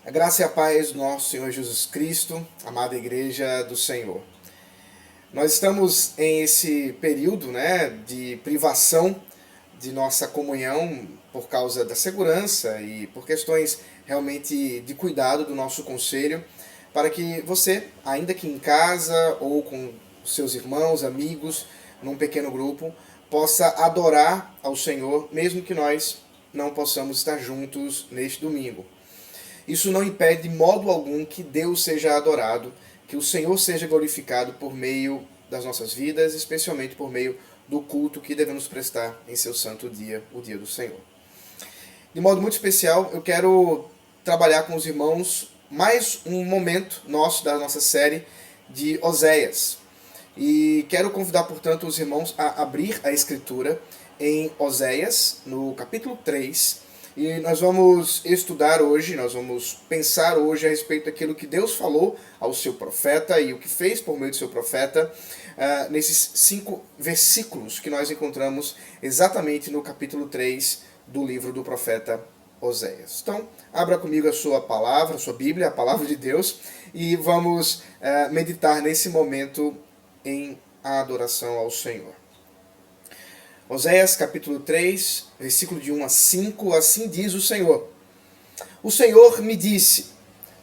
A graça e a paz do nosso Senhor Jesus Cristo, amada Igreja do Senhor. Nós estamos em esse período, de privação de nossa comunhão por causa da segurança e por questões realmente de cuidado do nosso conselho, para que você, ainda que em casa ou com seus irmãos, amigos, num pequeno grupo, possa adorar ao Senhor, mesmo que nós não possamos estar juntos neste domingo. Isso não impede de modo algum que Deus seja adorado, que o Senhor seja glorificado por meio das nossas vidas, especialmente por meio do culto que devemos prestar em seu santo dia, o dia do Senhor. De modo muito especial, eu quero trabalhar com os irmãos mais um momento nosso da nossa série de Oséias. E quero convidar, portanto, os irmãos a abrir a Escritura em Oséias, no capítulo 3. E nós vamos estudar hoje, nós vamos pensar hoje a respeito daquilo que Deus falou ao seu profeta e o que fez por meio do seu profeta, nesses 5 versículos que nós encontramos exatamente no capítulo 3 do livro do profeta Oséias. Então, abra comigo a sua palavra, a sua Bíblia, a palavra de Deus, e vamos meditar nesse momento em adoração ao Senhor. Oséias capítulo 3, versículo de 1 a 5, assim diz o Senhor. O Senhor me disse,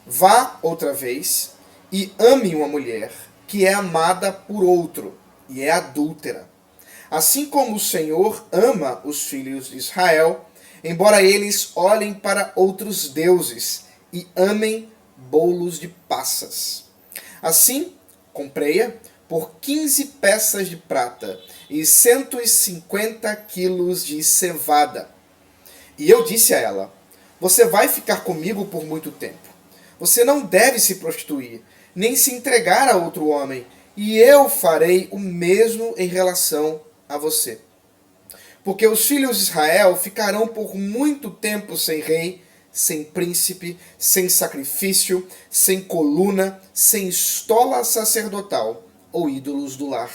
vá outra vez e ame uma mulher que é amada por outro e é adúltera. Assim como o Senhor ama os filhos de Israel, embora eles olhem para outros deuses e amem bolos de passas. Assim, comprei-a por 15 peças de prata e 150 quilos de cevada. E eu disse a ela, você vai ficar comigo por muito tempo. Você não deve se prostituir, nem se entregar a outro homem, e eu farei o mesmo em relação a você. Porque os filhos de Israel ficarão por muito tempo sem rei, sem príncipe, sem sacrifício, sem coluna, sem estola sacerdotal ou ídolos do lar.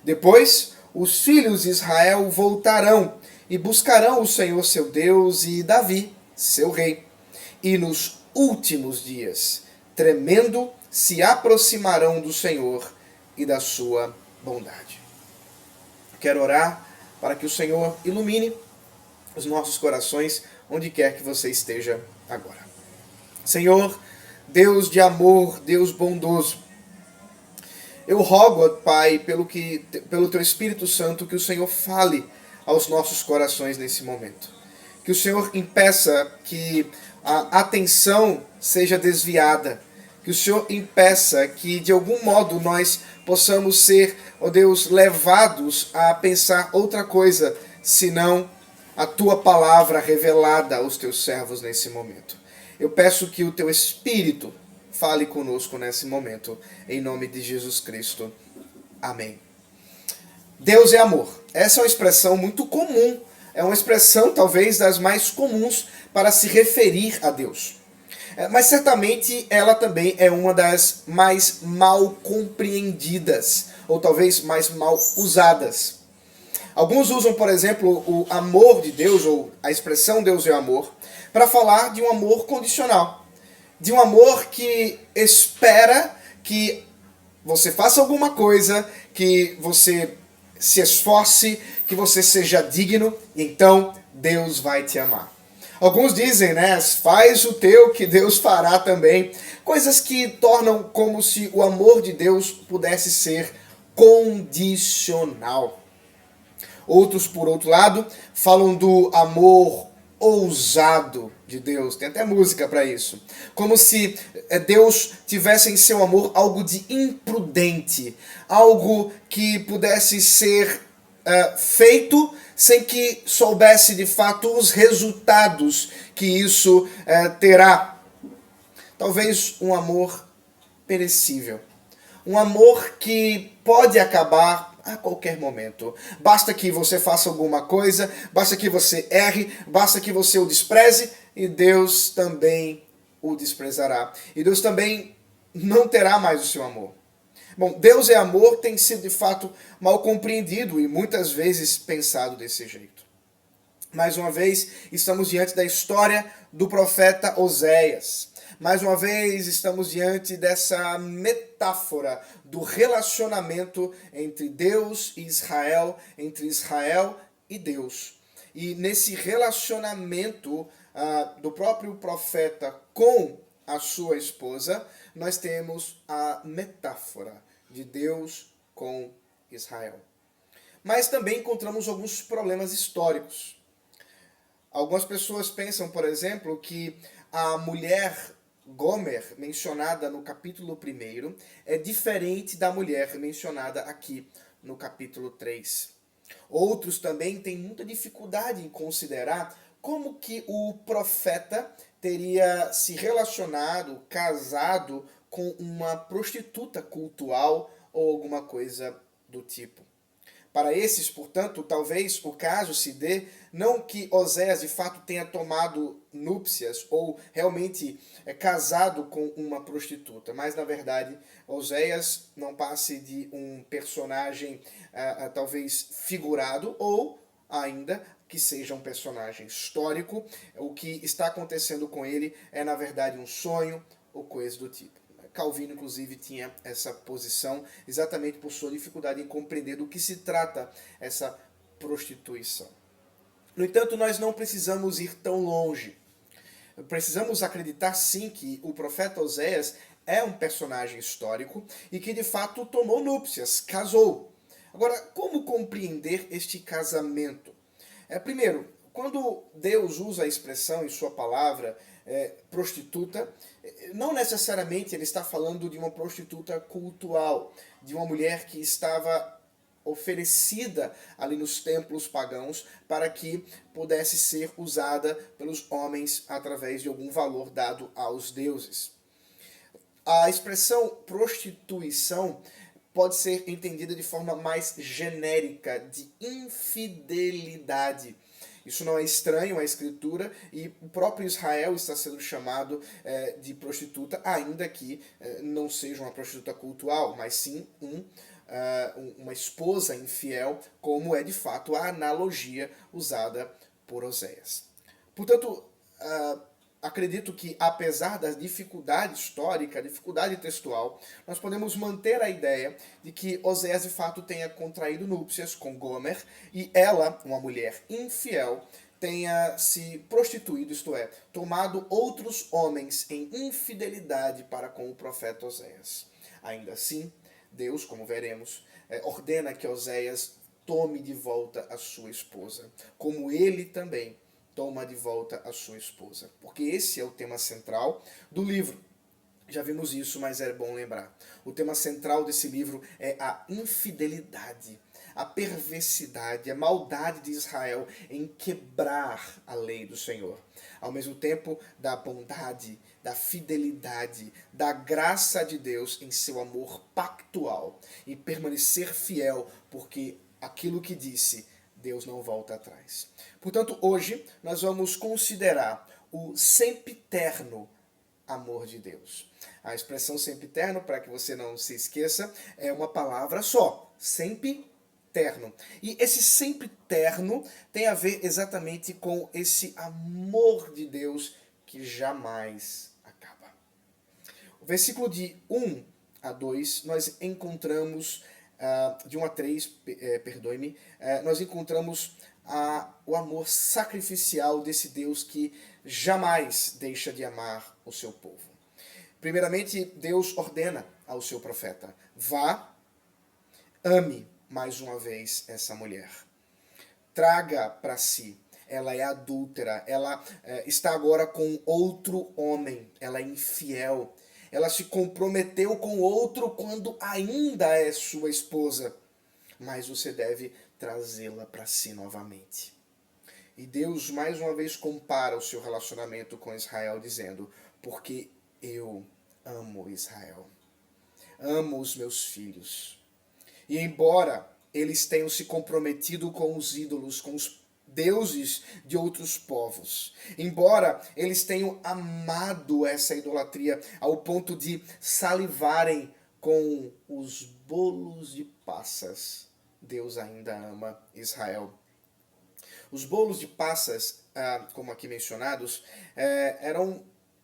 Depois, os filhos de Israel voltarão e buscarão o Senhor seu Deus e Davi, seu rei. E nos últimos dias, tremendo, se aproximarão do Senhor e da sua bondade. Quero orar para que o Senhor ilumine os nossos corações, onde quer que você esteja agora. Senhor, Deus de amor, Deus bondoso, eu rogo, Pai, pelo Teu Espírito Santo, que o Senhor fale aos nossos corações nesse momento. Que o Senhor impeça que a atenção seja desviada. Que o Senhor impeça que, de algum modo, nós possamos ser, ó Deus, levados a pensar outra coisa, senão a Tua palavra revelada aos Teus servos nesse momento. Eu peço que o Teu Espírito fale conosco nesse momento, em nome de Jesus Cristo. Amém. Deus é amor. Essa é uma expressão muito comum, é uma expressão talvez das mais comuns para se referir a Deus. Mas certamente ela também é uma das mais mal compreendidas, ou talvez mais mal usadas. Alguns usam, por exemplo, o amor de Deus, ou a expressão Deus é amor, para falar de um amor condicional. De um amor que espera que você faça alguma coisa, que você se esforce, que você seja digno, e então Deus vai te amar. Alguns dizem, faz o teu que Deus fará também. Coisas que tornam como se o amor de Deus pudesse ser condicional. Outros, por outro lado, falam do amor ousado de Deus. Tem até música para isso. Como se Deus tivesse em seu amor algo de imprudente. Algo que pudesse ser feito sem que soubesse de fato os resultados que isso terá. Talvez um amor perecível. Um amor que pode acabar a qualquer momento. Basta que você faça alguma coisa, basta que você erre, basta que você o despreze e Deus também o desprezará. E Deus também não terá mais o seu amor. Bom, Deus é amor tem sido de fato mal compreendido e muitas vezes pensado desse jeito. Mais uma vez, estamos diante da história do profeta Oséias. Mais uma vez, estamos diante dessa metáfora do relacionamento entre Deus e Israel, entre Israel e Deus. E nesse relacionamento do próprio profeta com a sua esposa, nós temos a metáfora de Deus com Israel. Mas também encontramos alguns problemas históricos. Algumas pessoas pensam, por exemplo, que a mulher Gomer, mencionada no capítulo 1, é diferente da mulher mencionada aqui no capítulo 3. Outros também têm muita dificuldade em considerar como que o profeta teria se relacionado, casado com uma prostituta cultual ou alguma coisa do tipo. Para esses, portanto, talvez o caso se dê não que Oséias de fato tenha tomado núpcias ou realmente casado com uma prostituta, mas na verdade Oséias não passe de um personagem talvez figurado ou ainda que seja um personagem histórico. O que está acontecendo com ele é na verdade um sonho ou coisa do tipo. Calvino, inclusive, tinha essa posição exatamente por sua dificuldade em compreender do que se trata essa prostituição. No entanto, nós não precisamos ir tão longe. Precisamos acreditar, sim, que o profeta Oséias é um personagem histórico e que, de fato, tomou núpcias, casou. Agora, como compreender este casamento? Primeiro, quando Deus usa a expressão em sua palavra prostituta, não necessariamente ele está falando de uma prostituta cultual, de uma mulher que estava oferecida ali nos templos pagãos para que pudesse ser usada pelos homens através de algum valor dado aos deuses. A expressão prostituição pode ser entendida de forma mais genérica, de infidelidade. Isso não é estranho à Escritura e o próprio Israel está sendo chamado de prostituta, ainda que não seja uma prostituta cultual, mas sim uma esposa infiel, como é de fato a analogia usada por Oséias. Portanto, acredito que, apesar da dificuldade histórica, dificuldade textual, nós podemos manter a ideia de que Oséias de fato tenha contraído núpcias com Gomer e ela, uma mulher infiel, tenha se prostituído, isto é, tomado outros homens em infidelidade para com o profeta Oséias. Ainda assim, Deus, como veremos, ordena que Oséias tome de volta a sua esposa, como ele também toma de volta a sua esposa. Porque esse é o tema central do livro. Já vimos isso, mas é bom lembrar. O tema central desse livro é a infidelidade, a perversidade, a maldade de Israel em quebrar a lei do Senhor. Ao mesmo tempo, da bondade, da fidelidade, da graça de Deus em seu amor pactual e permanecer fiel, porque aquilo que disse, Deus não volta atrás. Portanto, hoje nós vamos considerar o sempiterno amor de Deus. A expressão sempiterno, para que você não se esqueça, é uma palavra só, sempiterno. E esse sempiterno tem a ver exatamente com esse amor de Deus que jamais acaba. O versículo de 1 a 2, nós encontramos de 1 a 3, perdoe-me, nós encontramos o amor sacrificial desse Deus que jamais deixa de amar o seu povo. Primeiramente, Deus ordena ao seu profeta: vá, ame mais uma vez essa mulher. Traga para si. Ela é adúltera, ela está agora com outro homem, ela é infiel. Ela se comprometeu com outro quando ainda é sua esposa. Mas você deve trazê-la para si novamente. E Deus mais uma vez compara o seu relacionamento com Israel dizendo: porque eu amo Israel. Amo os meus filhos. E embora eles tenham se comprometido com os ídolos, com os deuses de outros povos, embora eles tenham amado essa idolatria ao ponto de salivarem com os bolos de passas, Deus ainda ama Israel. Os bolos de passas, como aqui mencionados, eram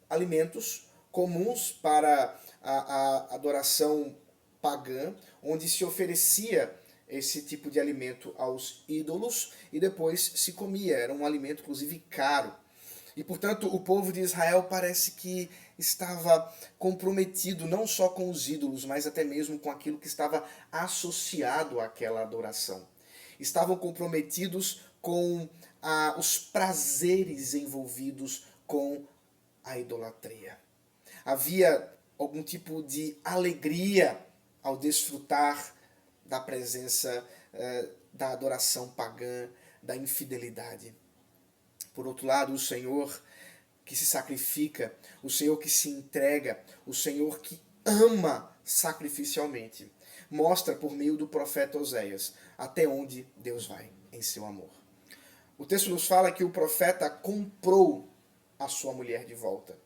alimentos comuns para a adoração pagã, onde se oferecia esse tipo de alimento aos ídolos e depois se comia. Era um alimento, inclusive, caro. E, portanto, o povo de Israel parece que estava comprometido não só com os ídolos, mas até mesmo com aquilo que estava associado àquela adoração. Estavam comprometidos com os prazeres envolvidos com a idolatria. Havia algum tipo de alegria ao desfrutar da presença da adoração pagã, da infidelidade. Por outro lado, o Senhor que se sacrifica, o Senhor que se entrega, o Senhor que ama sacrificialmente, mostra por meio do profeta Oséias até onde Deus vai em seu amor. O texto nos fala que o profeta comprou a sua mulher de volta.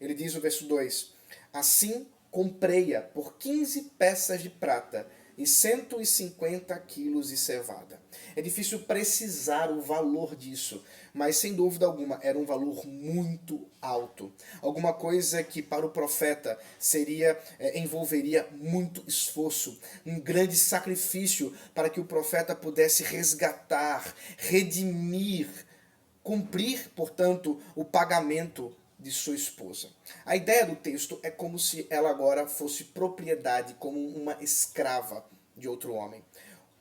Ele diz no verso 2: assim comprei-a por 15 peças de prata e 150 quilos de cevada. É difícil precisar o valor disso, mas sem dúvida alguma era um valor muito alto. Alguma coisa que para o profeta envolveria muito esforço, um grande sacrifício para que o profeta pudesse resgatar, redimir, cumprir, portanto, o pagamento de sua esposa. A ideia do texto é como se ela agora fosse propriedade, como uma escrava de outro homem.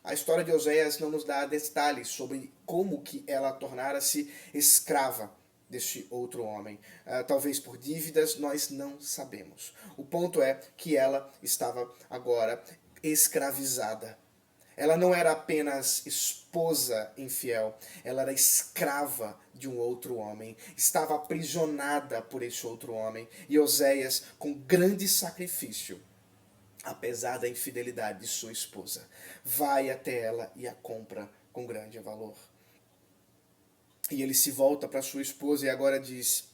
A história de Oséias não nos dá detalhes sobre como que ela tornara-se escrava deste outro homem. Talvez por dívidas, nós não sabemos. O ponto é que ela estava agora escravizada. Ela não era apenas esposa infiel, ela era escrava de um outro homem, estava aprisionada por esse outro homem. E Oséias, com grande sacrifício, apesar da infidelidade de sua esposa, vai até ela e a compra com grande valor. E ele se volta para sua esposa e agora diz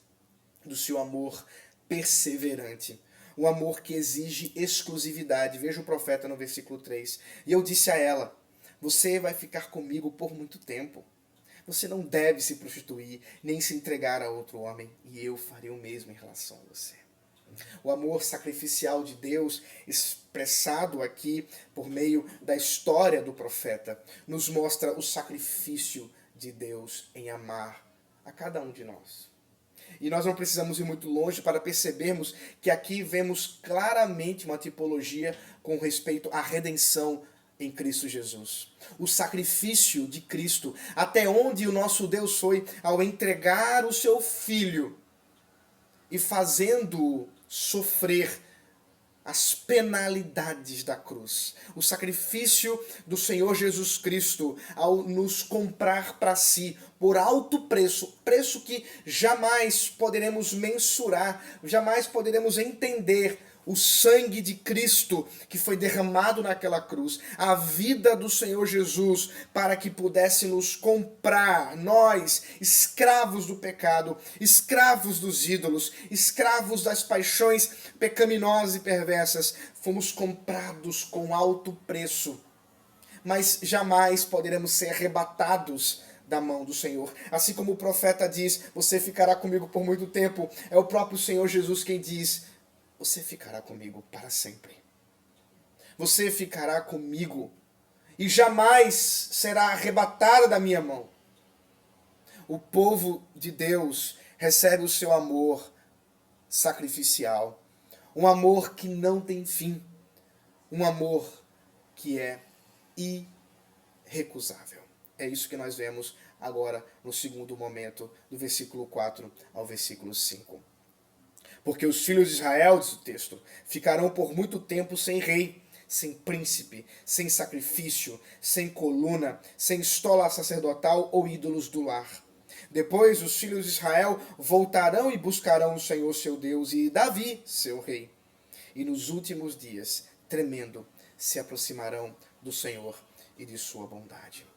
do seu amor perseverante. Um amor que exige exclusividade. Veja o profeta no versículo 3. E eu disse a ela: você vai ficar comigo por muito tempo. Você não deve se prostituir, nem se entregar a outro homem. E eu farei o mesmo em relação a você. O amor sacrificial de Deus, expressado aqui por meio da história do profeta, nos mostra o sacrifício de Deus em amar a cada um de nós. E nós não precisamos ir muito longe para percebermos que aqui vemos claramente uma tipologia com respeito à redenção em Cristo Jesus. O sacrifício de Cristo, até onde o nosso Deus foi ao entregar o seu Filho e fazendo-o sofrer as penalidades da cruz. O sacrifício do Senhor Jesus Cristo ao nos comprar para si por alto preço, preço que jamais poderemos mensurar, jamais poderemos entender. O sangue de Cristo que foi derramado naquela cruz, a vida do Senhor Jesus para que pudéssemos comprar, nós, escravos do pecado, escravos dos ídolos, escravos das paixões pecaminosas e perversas, fomos comprados com alto preço, mas jamais poderemos ser arrebatados da mão do Senhor. Assim como o profeta diz: você ficará comigo por muito tempo, é o próprio Senhor Jesus quem diz: você ficará comigo para sempre. Você ficará comigo e jamais será arrebatada da minha mão. O povo de Deus recebe o seu amor sacrificial, um amor que não tem fim, um amor que é irrecusável. É isso que nós vemos agora no segundo momento, do versículo 4 ao versículo 5. Porque os filhos de Israel, diz o texto, ficarão por muito tempo sem rei, sem príncipe, sem sacrifício, sem coluna, sem estola sacerdotal ou ídolos do lar. Depois os filhos de Israel voltarão e buscarão o Senhor seu Deus e Davi, seu rei. E nos últimos dias, tremendo, se aproximarão do Senhor e de sua bondade.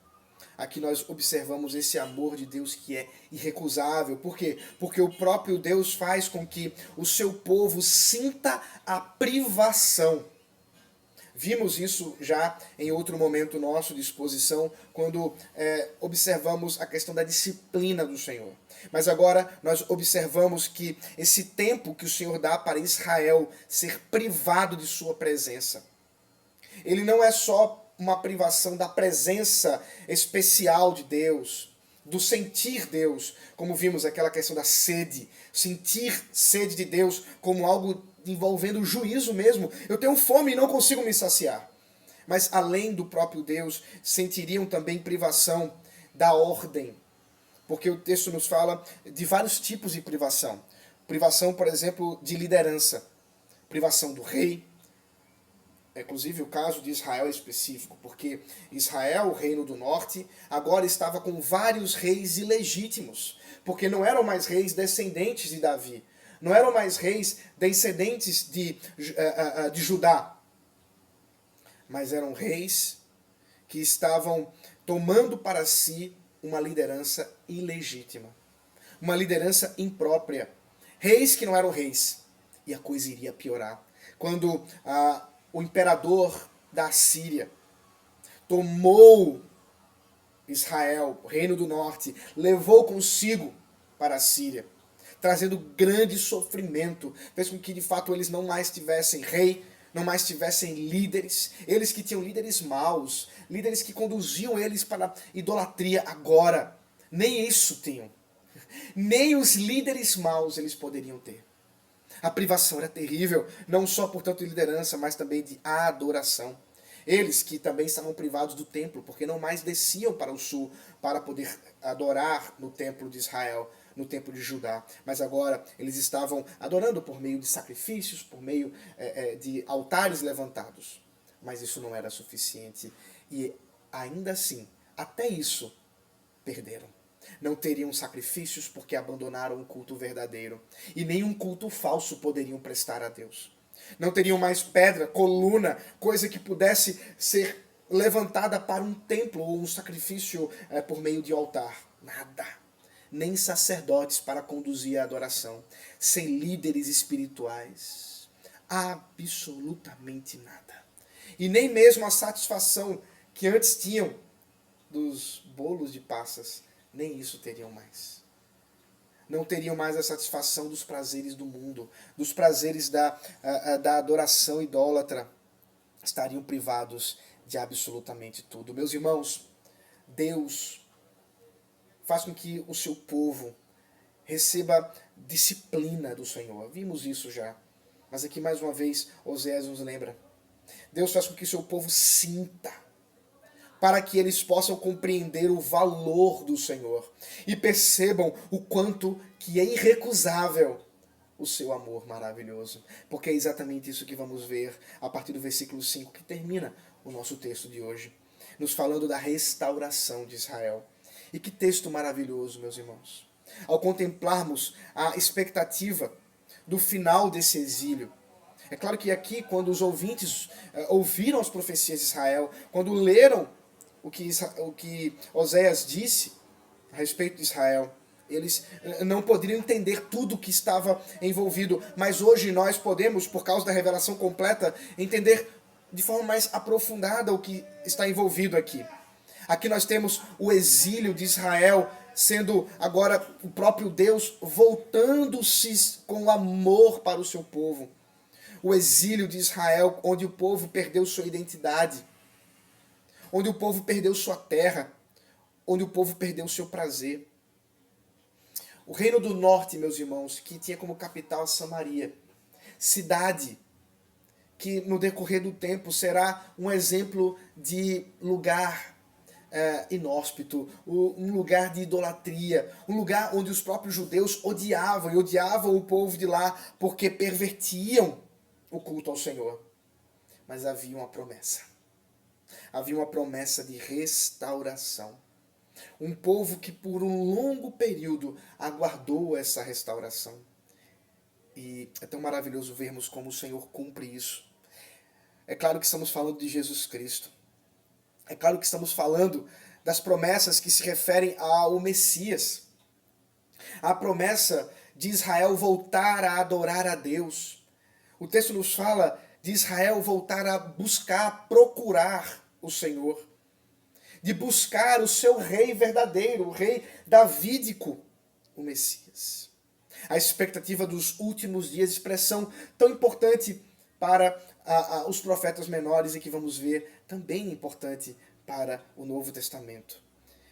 Aqui nós observamos esse amor de Deus que é irrecusável. Por quê? Porque o próprio Deus faz com que o seu povo sinta a privação. Vimos isso já em outro momento nosso de exposição, quando observamos a questão da disciplina do Senhor. Mas agora nós observamos que esse tempo que o Senhor dá para Israel ser privado de sua presença, ele não é só uma privação da presença especial de Deus, do sentir Deus, como vimos aquela questão da sede, sentir sede de Deus como algo envolvendo juízo mesmo. Eu tenho fome e não consigo me saciar. Mas além do próprio Deus, sentiriam também privação da ordem, porque o texto nos fala de vários tipos de privação. Privação, por exemplo, de liderança, privação do rei. Inclusive o caso de Israel é específico, porque Israel, o reino do norte, agora estava com vários reis ilegítimos, porque não eram mais reis descendentes de Davi, não eram mais reis descendentes de Judá, mas eram reis que estavam tomando para si uma liderança ilegítima, uma liderança imprópria, reis que não eram reis, e a coisa iria piorar. Quando o imperador da Síria tomou Israel, o reino do norte, levou consigo para a Síria, trazendo grande sofrimento, fez com que de fato eles não mais tivessem rei, não mais tivessem líderes, eles que tinham líderes maus, líderes que conduziam eles para a idolatria, agora nem isso tinham, nem os líderes maus eles poderiam ter. A privação era terrível, não só, portanto, de liderança, mas também de adoração. Eles que também estavam privados do templo, porque não mais desciam para o sul para poder adorar no templo de Israel, no templo de Judá. Mas agora eles estavam adorando por meio de sacrifícios, por meio de altares levantados. Mas isso não era suficiente. E ainda assim, até isso, perderam. Não teriam sacrifícios porque abandonaram o culto verdadeiro. E nenhum culto falso poderiam prestar a Deus. Não teriam mais pedra, coluna, coisa que pudesse ser levantada para um templo ou um sacrifício por meio de altar. Nada. Nem sacerdotes para conduzir a adoração. Sem líderes espirituais. Absolutamente nada. E nem mesmo a satisfação que antes tinham dos bolos de passas, nem isso teriam mais. Não teriam mais a satisfação dos prazeres do mundo, dos prazeres da adoração idólatra. Estariam privados de absolutamente tudo. Meus irmãos, Deus faz com que o seu povo receba disciplina do Senhor. Vimos isso já. Mas aqui mais uma vez, Oséias nos lembra. Deus faz com que o seu povo sinta, para que eles possam compreender o valor do Senhor e percebam o quanto que é irrecusável o seu amor maravilhoso. Porque é exatamente isso que vamos ver a partir do versículo 5, que termina o nosso texto de hoje, nos falando da restauração de Israel. E que texto maravilhoso, meus irmãos. Ao contemplarmos a expectativa do final desse exílio, é claro que aqui, quando os ouvintes ouviram as profecias de Israel, quando leram o que Oséias disse a respeito de Israel, eles não poderiam entender tudo o que estava envolvido, mas hoje nós podemos, por causa da revelação completa, entender de forma mais aprofundada o que está envolvido aqui. Aqui nós temos o exílio de Israel, sendo agora o próprio Deus voltando-se com amor para o seu povo. O exílio de Israel, onde o povo perdeu sua identidade, onde o povo perdeu sua terra, onde o povo perdeu seu prazer. O reino do norte, meus irmãos, que tinha como capital Samaria, cidade que no decorrer do tempo será um exemplo de lugar inóspito, um lugar de idolatria, um lugar onde os próprios judeus odiavam o povo de lá porque pervertiam o culto ao Senhor. Mas havia uma promessa. Havia uma promessa de restauração. Um povo que por um longo período aguardou essa restauração. E é tão maravilhoso vermos como o Senhor cumpre isso. É claro que estamos falando de Jesus Cristo. É claro que estamos falando das promessas que se referem ao Messias. A promessa de Israel voltar a adorar a Deus. O texto nos fala de Israel voltar a buscar, procurar o Senhor, de buscar o seu rei verdadeiro, o rei davídico, o Messias. A expectativa dos últimos dias, expressão tão importante para os profetas menores e que vamos ver também importante para o Novo Testamento.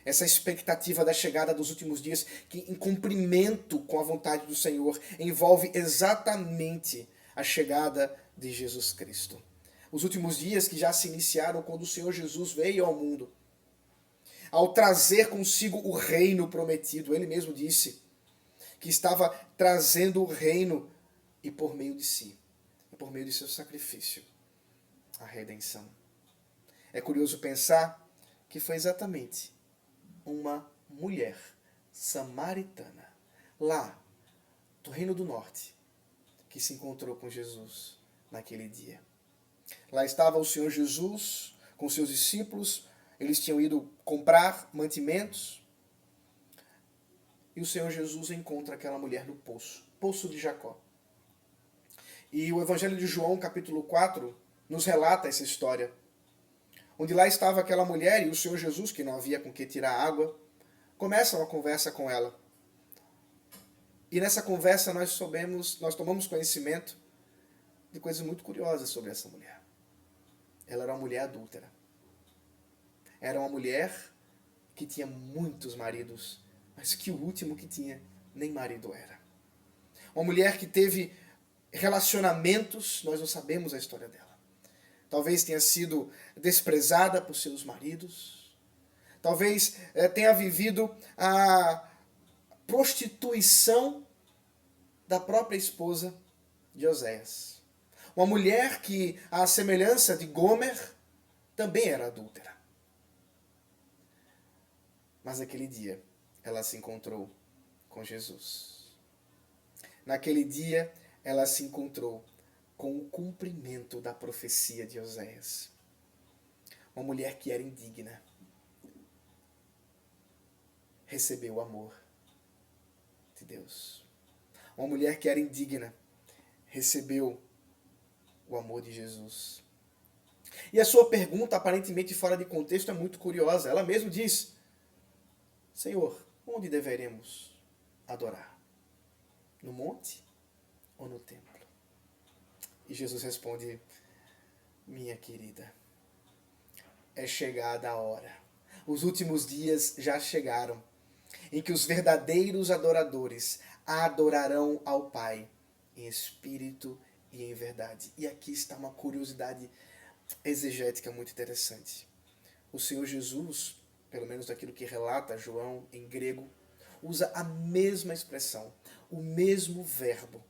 Essa expectativa da chegada dos últimos dias, que em cumprimento com a vontade do Senhor, envolve exatamente a chegada de Jesus Cristo. Os últimos dias que já se iniciaram quando o Senhor Jesus veio ao mundo, ao trazer consigo o reino prometido. Ele mesmo disse que estava trazendo o reino e por meio de si, por meio de seu sacrifício, a redenção. É curioso pensar que foi exatamente uma mulher samaritana, lá do Reino do Norte, que se encontrou com Jesus naquele dia. Lá estava o Senhor Jesus com seus discípulos, eles tinham ido comprar mantimentos, e o Senhor Jesus encontra aquela mulher no poço de Jacó. E o Evangelho de João, capítulo 4, nos relata essa história, onde lá estava aquela mulher e o Senhor Jesus, que não havia com que tirar água, começa uma conversa com ela. E nessa conversa nós tomamos conhecimento de coisas muito curiosas sobre essa mulher. Ela era uma mulher adúltera. Era uma mulher que tinha muitos maridos, mas que o último que tinha nem marido era. Uma mulher que teve relacionamentos, nós não sabemos a história dela. Talvez tenha sido desprezada por seus maridos. Talvez tenha vivido a prostituição da própria esposa de Oséias. Uma mulher que, à semelhança de Gomer, também era adúltera. Mas naquele dia, ela se encontrou com Jesus. Naquele dia, ela se encontrou com o cumprimento da profecia de Oséias. Uma mulher que era indigna recebeu o amor de Deus. Uma mulher que era indigna recebeu o amor de Jesus. E a sua pergunta, aparentemente fora de contexto, é muito curiosa. Ela mesma diz: Senhor, onde deveremos adorar? No monte ou no templo? E Jesus responde: minha querida, é chegada a hora. Os últimos dias já chegaram, em que os verdadeiros adoradores adorarão ao Pai em espírito e em verdade. E aqui está uma curiosidade exegética muito interessante. O Senhor Jesus, pelo menos daquilo que relata João em grego, usa a mesma expressão, o mesmo verbo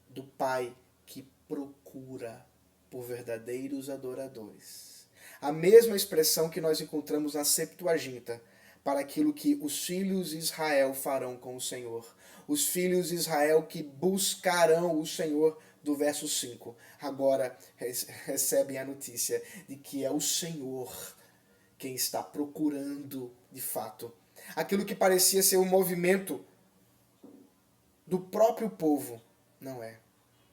do Pai que procura por verdadeiros adoradores. A mesma expressão que nós encontramos na Septuaginta para aquilo que os filhos de Israel farão com o Senhor. Os filhos de Israel que buscarão o Senhor, do verso 5. Agora recebem a notícia de que é o Senhor quem está procurando, de fato, aquilo que parecia ser um movimento do próprio povo. Não é.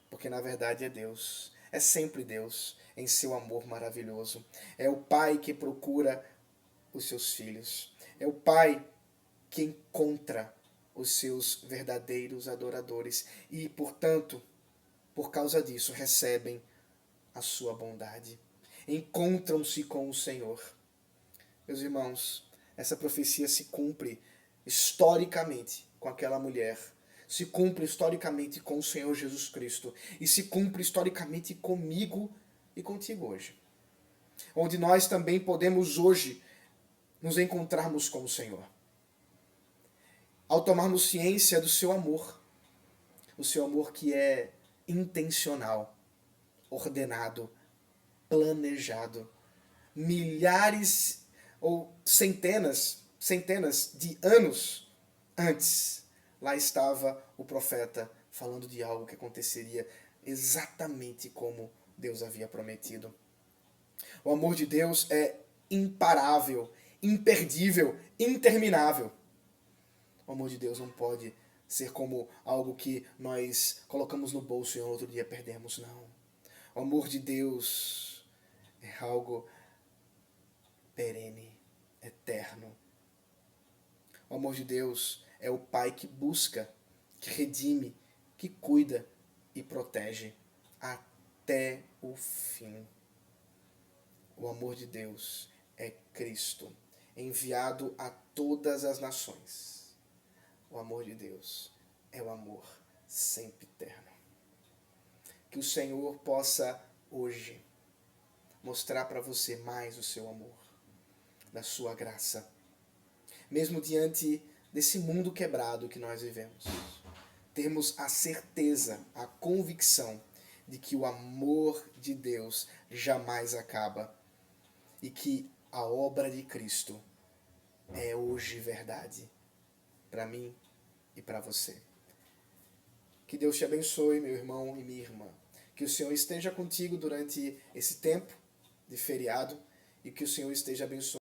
Porque na verdade é Deus. É sempre Deus em seu amor maravilhoso. É o Pai que procura os seus filhos. É o Pai que encontra os seus verdadeiros adoradores. E, portanto, por causa disso, recebem a sua bondade. Encontram-se com o Senhor. Meus irmãos, essa profecia se cumpre historicamente com aquela mulher. Se cumpre historicamente com o Senhor Jesus Cristo. E se cumpre historicamente comigo e contigo hoje. Onde nós também podemos hoje nos encontrarmos com o Senhor. Ao tomarmos ciência do seu amor. O seu amor que é intencional, ordenado, planejado. Milhares ou centenas de anos antes, lá estava o profeta falando de algo que aconteceria exatamente como Deus havia prometido. O amor de Deus é imparável, imperdível, interminável. O amor de Deus não pode ser como algo que nós colocamos no bolso e outro dia perdemos, não. O amor de Deus é algo perene, eterno. O amor de Deus é o Pai que busca, que redime, que cuida e protege até o fim. O amor de Deus é Cristo, enviado a todas as nações. O amor de Deus é o amor sempiterno. Que o Senhor possa hoje mostrar para você mais o seu amor, da sua graça, mesmo diante desse mundo quebrado que nós vivemos. Termos a certeza, a convicção de que o amor de Deus jamais acaba e que a obra de Cristo é hoje verdade para mim e para você. Que Deus te abençoe, meu irmão e minha irmã. Que o Senhor esteja contigo durante esse tempo de feriado e que o Senhor esteja abençoando